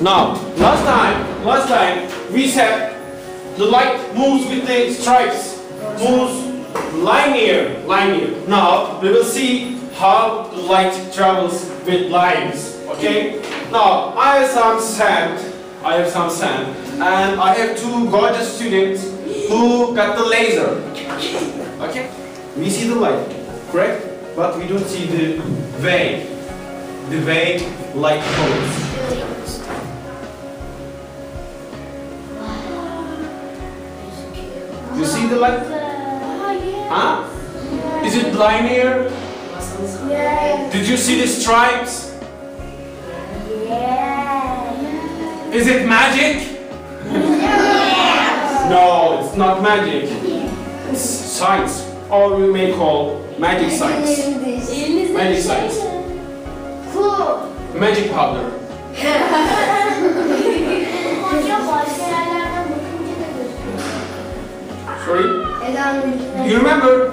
Now, last time we said the light moves with the stripes, moves linear. Now we will see how the light travels with lines. Okay? Now I have some sand, and I have two gorgeous students who got the laser. Okay? We see the light, correct? But we don't see the way light goes. You see the light? Huh? Is it linear? Yeah. Did you see the stripes? Yeah. Is it magic? Yeah. No, it's not magic. It's science, or we may call magic science. Magic science. Cool. Magic powder. Sorry? You remember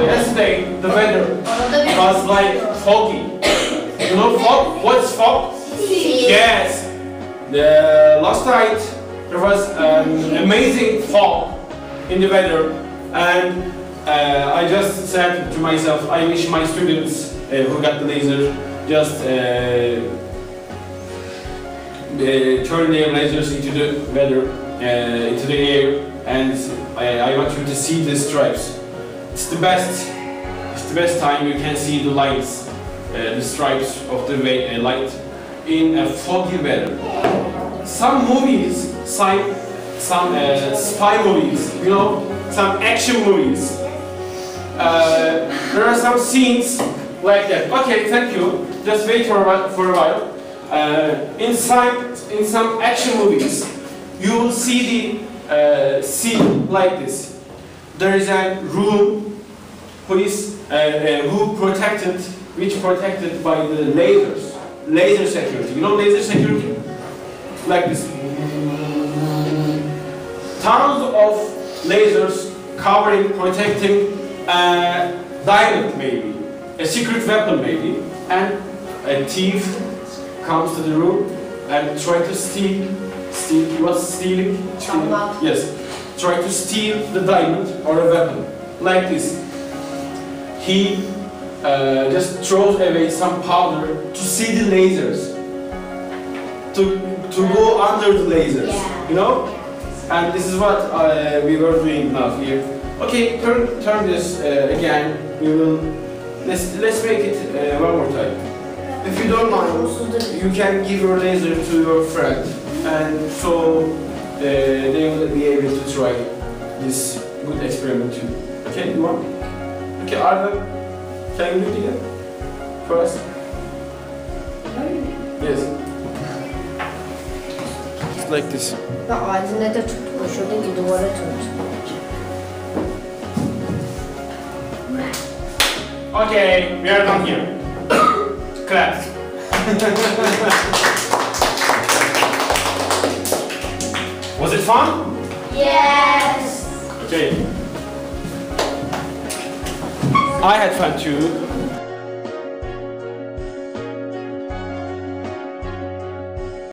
yesterday the weather was like foggy. You know fog? What's fog? Yes. The last night there was an amazing fog in the weather, and I just said to myself, I wish my students who got the laser just turn their lasers into the weather, into the air, and I want you to see the stripes. It's the best time you can see the lights, the stripes of the light in a foggy weather. Some movies, some spy movies, you know, some action movies. There are some scenes like that. Okay, thank you. Just wait for a while. In some action movies, you will see the scene like this. There is a room which protected by the laser security. You know laser security? Like this. Tons of lasers covering, protecting a diamond maybe, a secret weapon maybe, and a thief comes to the room and try to steal. He was stealing. Yes. Try to steal the diamond or a weapon. Like this. He just throws away some powder to see the lasers. To go under the lasers. You know? And this is what we were doing now here. Okay, turn this again. Let's make it one more time. If you don't mind, you can give your laser to your friend, and so they will be able to try this good experiment too. Okay, you want? Okay, Arda, can you do it again for us? Yes. Just like this. Ve ağzına da tutma, şuradaki duvara tut. Okay, we are done here. Clap. Was it fun? Yes. Okay. I had fun too.